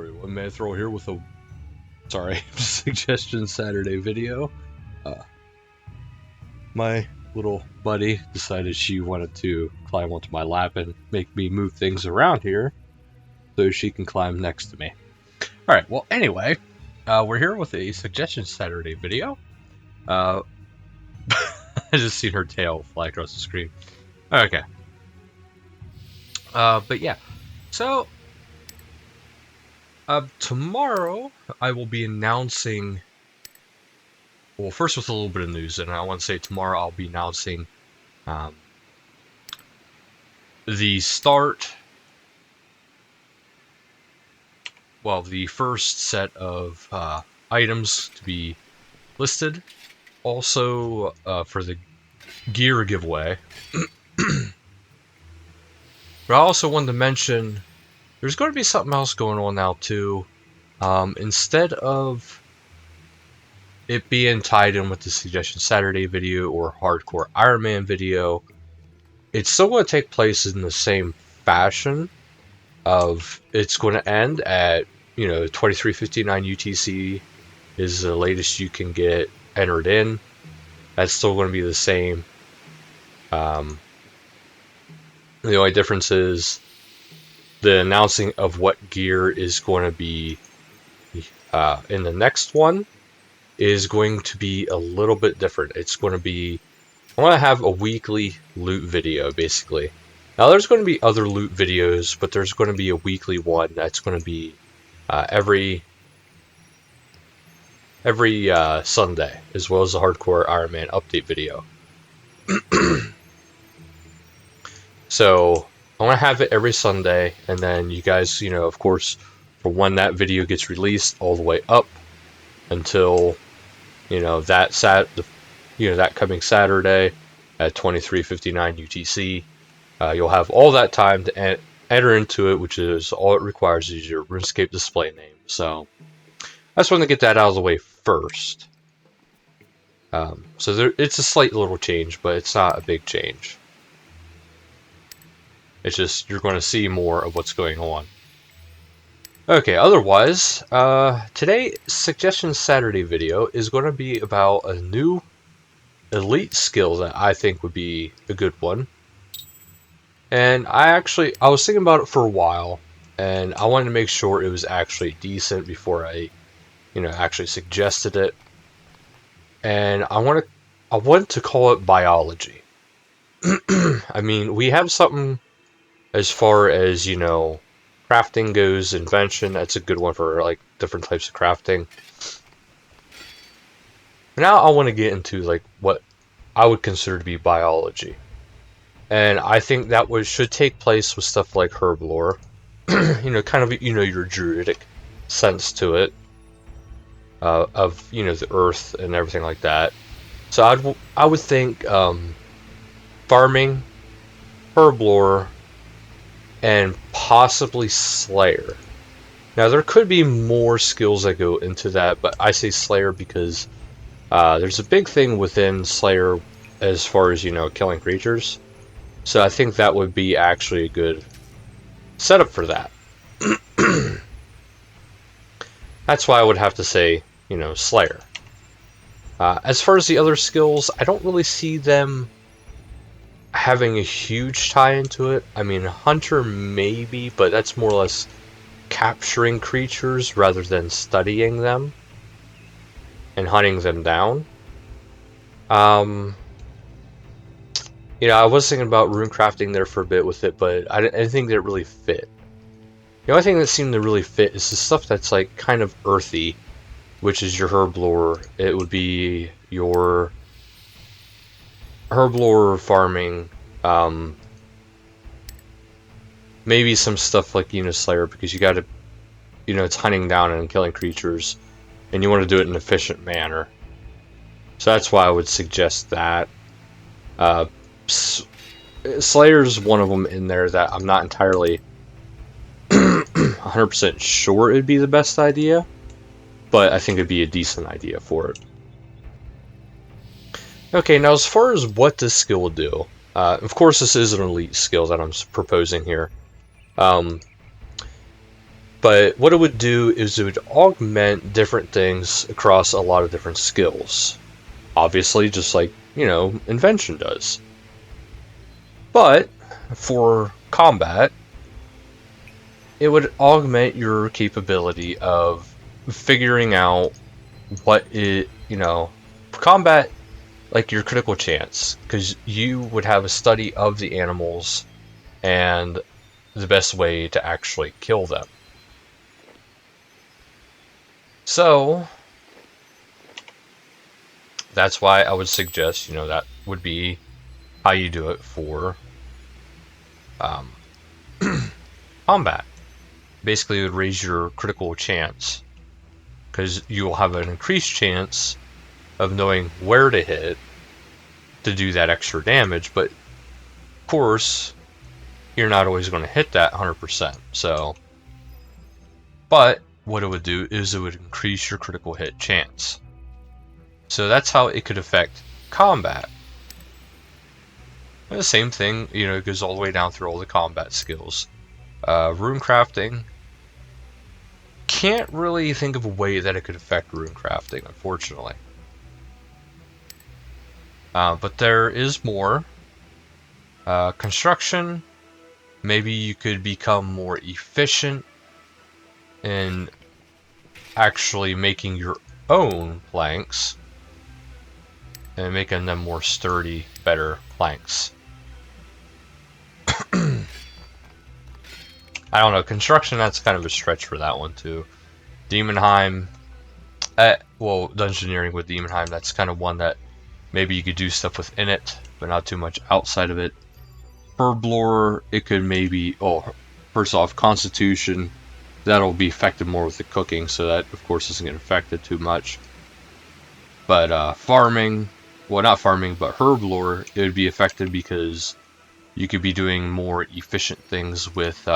One Man Throw here with a suggestion Saturday video. My little buddy decided she wanted to climb onto my lap and make me move things around here so she can climb next to me. Alright, well, anyway, we're here with a suggestion Saturday video. I just seen her tail fly across the screen. Okay. But yeah, so tomorrow I will be announcing, well, first with a little bit of news, and I want to say tomorrow I'll be announcing the start, well, the first set of items to be listed, also for the gear giveaway. But I also wanted to mention there's going to be something else going on now too. Instead of it being tied in with the Suggestion Saturday video or Hardcore Iron Man video, it's still going to take place in the same fashion of it's going to end at, 2359 UTC is the latest you can get entered in. That's still going to be the same. The only difference is the announcing of what gear is going to be in the next one is going to be a little bit different. It's going to be, I want to have a weekly loot video, basically. Now, there's going to be other loot videos, but there's going to be a weekly one that's going to be every Sunday, as well as the Hardcore Iron Man update video. So I want to have it every Sunday, and then you guys, of course, from when that video gets released all the way up until, that coming Saturday at 2359 UTC, you'll have all that time to enter into it, which is all it requires is your RuneScape display name. So I just want to get that out of the way first. So it's a slight little change, but it's not a big change. It's just you're going to see more of what's going on. Okay, otherwise, today's Suggestion Saturday video is going to be about a new elite skill that I think would be a good one. And I was thinking about it for a while, and I wanted to make sure it was actually decent before I, actually suggested it. And I want to call it biology. I mean, we have something as far as, crafting goes, invention, that's a good one for, like, different types of crafting. Now I want to get into, like, what I would consider to be biology. And I think that should take place with stuff like herblore. Kind of, your druidic sense to it. Of, the earth and everything like that. So I would think farming, herblore, and possibly Slayer. Now, there could be more skills that go into that, but I say Slayer because there's a big thing within Slayer as far as, killing creatures. So I think that would be actually a good setup for that. That's why I would have to say, Slayer. As far as the other skills, I don't really see them having a huge tie into it. I mean, Hunter maybe, but that's more or less capturing creatures rather than studying them and hunting them down. I was thinking about rune crafting there for a bit with it, but I didn't think that it really fit. The only thing that seemed to really fit is the stuff that's like kind of earthy, which is your herblore. It would be your herblore farming, maybe some stuff like Slayer, because you gotta, it's hunting down and killing creatures, and you want to do it in an efficient manner. So that's why I would suggest that. Slayer's one of them in there that I'm not entirely 100% sure it'd be the best idea, but I think it'd be a decent idea for it. Okay, now as far as what this skill will do, of course this is an elite skill that I'm proposing here. But what it would do is it would augment different things across a lot of different skills. Obviously, just like, invention does. But for combat, it would augment your capability of figuring out what it, combat, like your critical chance, because you would have a study of the animals and the best way to actually kill them. So, that's why I would suggest, that would be how you do it for um, combat. Basically, it would raise your critical chance, because you will have an increased chance of knowing where to hit to do that extra damage, but of course, you're not always going to hit that 100%. So, but what it would do is it would increase your critical hit chance. So that's how it could affect combat. And the same thing, it goes all the way down through all the combat skills. Rune crafting, can't really think of a way that it could affect rune crafting, unfortunately. But there is more. Construction, maybe you could become more efficient in actually making your own planks and making them more sturdy, better planks. I don't know, construction, that's kind of a stretch for that one too. Demonheim, dungeoneering with Demonheim, that's kind of one that maybe you could do stuff within it, but not too much outside of it. Herblore, it could maybe, first off, Constitution, that'll be affected more with the cooking, so that, of course, isn't going to affect it too much. But farming, well, not farming, but Herblore, it would be affected because you could be doing more efficient things with,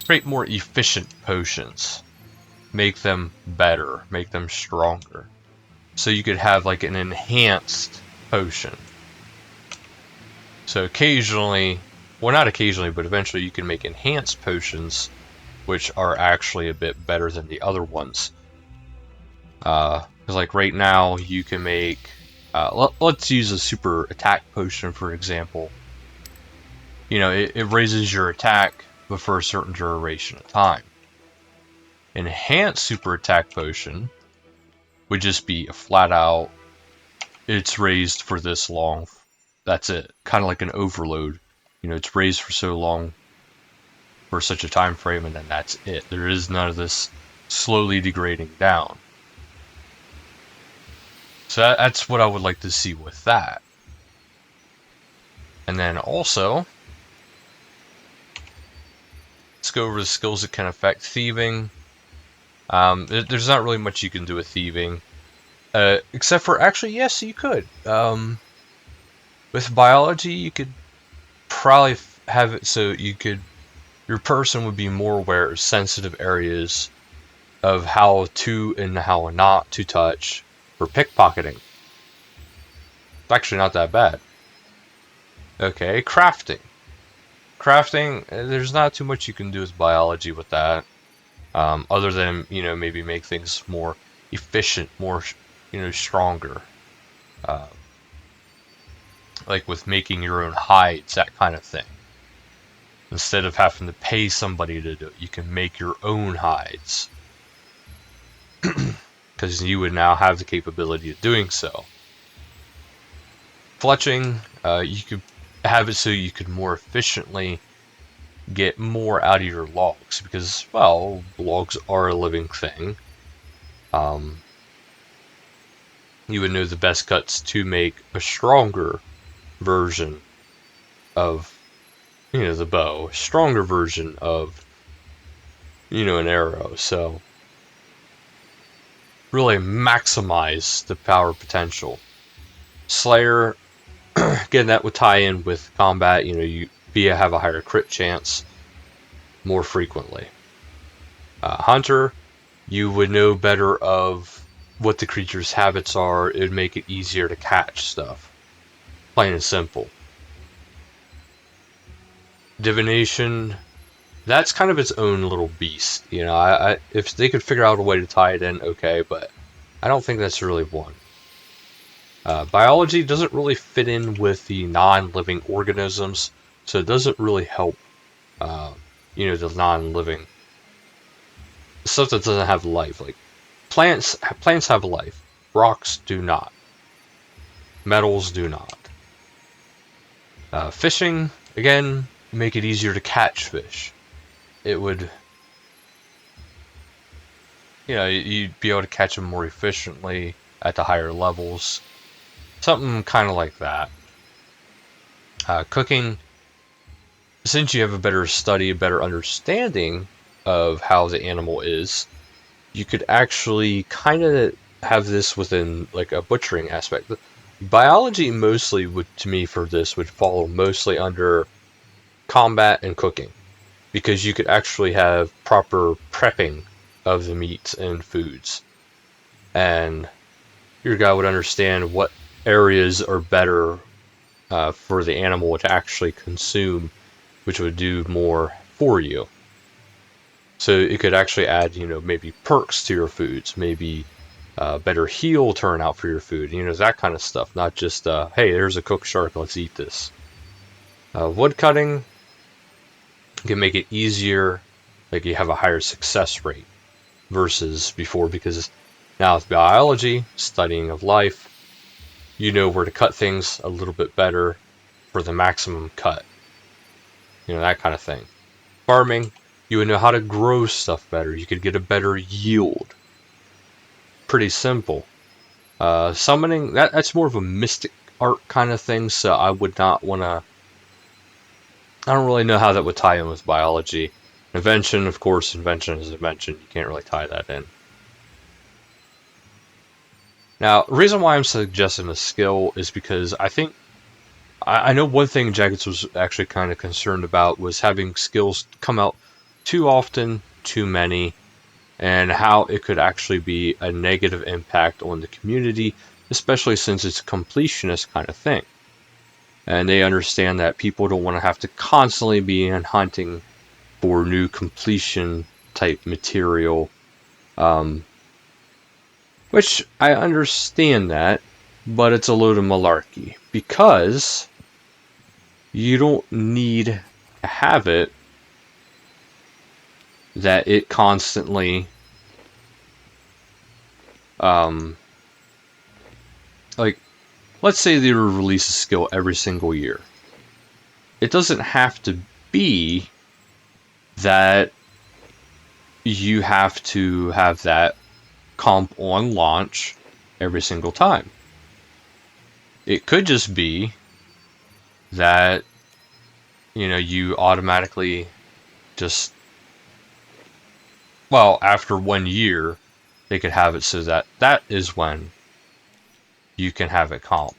create more efficient potions. Make them better, make them stronger. So you could have like an enhanced potion. So occasionally, well, not occasionally, but eventually you can make enhanced potions, which are actually a bit better than the other ones. Because like right now, you can make, let's use a super attack potion for example. It raises your attack, but for a certain duration of time. Enhanced super attack potion would just be a flat out, it's raised for this long, that's it. Kind of like an overload. It's raised for so long for such a time frame, and then that's it. There is none of this slowly degrading down. So that's what I would like to see with that. And then also, let's go over the skills that can affect thieving. There's not really much you can do with thieving. Except for, actually, yes, you could. With biology, you could probably have it so your person would be more aware of sensitive areas of how to and how not to touch for pickpocketing. It's actually not that bad. Okay, crafting. Crafting, there's not too much you can do with biology with that. Other than, maybe make things more efficient, more, stronger. Like with making your own hides, that kind of thing. Instead of having to pay somebody to do it, you can make your own hides. Because you would now have the capability of doing so. Fletching, you could have it so you could more efficiently get more out of your logs, because, well, logs are a living thing. You would know the best cuts to make a stronger version of, the bow, a stronger version of, an arrow. So really maximize the power potential. Slayer, again, that would tie in with combat. You have a higher crit chance more frequently. Hunter, you would know better of what the creature's habits are. It would make it easier to catch stuff. Plain and simple. Divination, that's kind of its own little beast. You know, if they could figure out a way to tie it in, okay, but I don't think that's really one. Biology doesn't really fit in with the non-living organisms, so it doesn't really help, uh, the non-living stuff that doesn't have life. Like plants have life, rocks do not, metals do not. Fishing, again, make it easier to catch fish. It would, you'd be able to catch them more efficiently at the higher levels. Something kind of like that. Cooking, since you have a better study, a better understanding of how the animal is, you could actually kind of have this within like a butchering aspect. Biology mostly would, to me, for this would follow mostly under combat and cooking, because you could actually have proper prepping of the meats and foods, and your guy would understand what areas are better for the animal to actually consume, which would do more for you. So it could actually add, maybe perks to your foods, maybe better heal turnout for your food, that kind of stuff. Not just, hey, there's a cooked shark, let's eat this. Wood cutting can make it easier, like you have a higher success rate versus before, because now with biology, studying of life, you know where to cut things a little bit better for the maximum cut. That kind of thing. Farming, you would know how to grow stuff better. You could get a better yield. Pretty simple. Summoning, that's more of a mystic art kind of thing, so I would not want to... I don't really know how that would tie in with biology. Invention, of course, invention is invention. You can't really tie that in. Now, the reason why I'm suggesting a skill is because I know one thing Jagex was actually kind of concerned about was having skills come out too often, too many, and how it could actually be a negative impact on the community, especially since it's a completionist kind of thing. And they understand that people don't want to have to constantly be hunting for new completion type material, which I understand that, but it's a load of malarkey, because you don't need to have it that it constantly like, let's say they release a skill every single year. It doesn't have to be that you have to have that comp on launch every single time. It could just be that, you automatically just, well, after 1 year, they could have it so that that is when you can have it comp.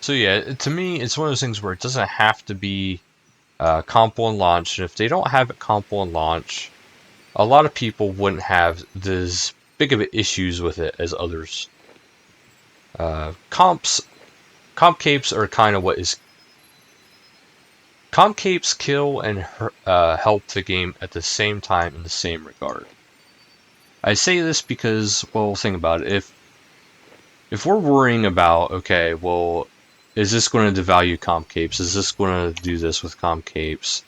So yeah, to me, it's one of those things where it doesn't have to be comp on launch, and if they don't have it comp on launch, a lot of people wouldn't have this big of issues with it as others. Comp capes are kind of what is... Comp capes kill and help the game at the same time in the same regard. I say this because, well, think about it. If we're worrying about, okay, well, is this going to devalue comp capes? Is this going to do this with comp capes?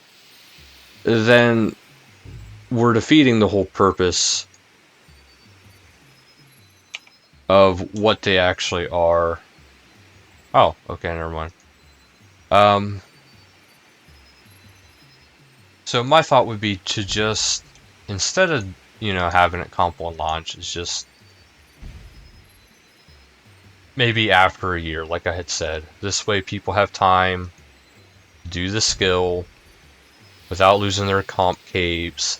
Then we're defeating the whole purpose of what they actually are. Oh, okay, never mind. So my thought would be to just, instead of, having it comp on launch, is just maybe after a year, like I had said. This way people have time to do the skill without losing their comp capes,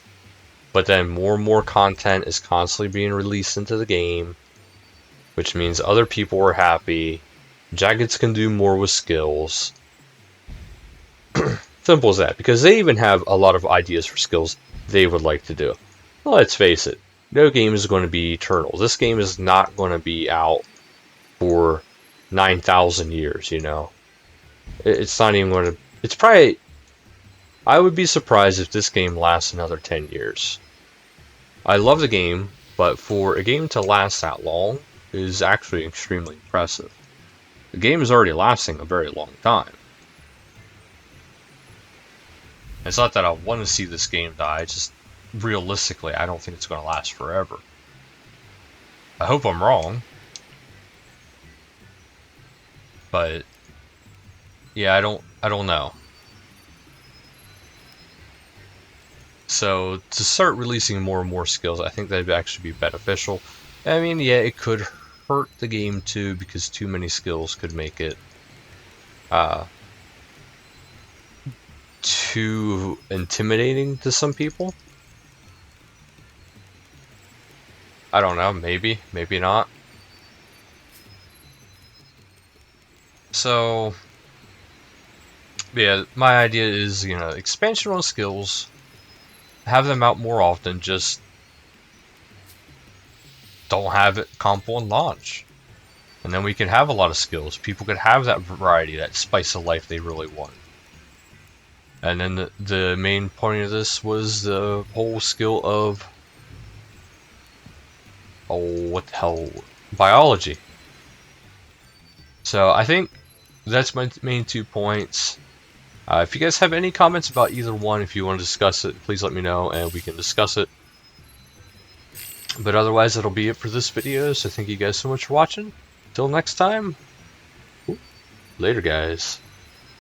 but then more and more content is constantly being released into the game, which means other people are happy. Jagex can do more with skills. Simple as that, because they even have a lot of ideas for skills they would like to do. Well, let's face it, no game is going to be eternal. This game is not going to be out for 9,000 years, It's not even going to. It's probably. I would be surprised if this game lasts another 10 years. I love the game, but for a game to last that long is actually extremely impressive. The game is already lasting a very long time. It's not that I want to see this game die, just realistically, I don't think it's going to last forever. I hope I'm wrong, but yeah, I don't know. So to start releasing more and more skills, I think that'd actually be beneficial. I mean, yeah, it could hurt the game too because too many skills could make it uh, too intimidating to some people. I don't know, maybe, maybe not. So, yeah, my idea is, expansion on skills, have them out more often, just don't have it comp on launch. And then we can have a lot of skills. People could have that variety, that spice of life they really want. And then the main point of this was the whole skill of, oh, what the hell, biology. So I think that's my main 2 points. If you guys have any comments about either one, if you want to discuss it, please let me know and we can discuss it. But otherwise, that'll be it for this video, so thank you guys so much for watching. Till next time, later guys.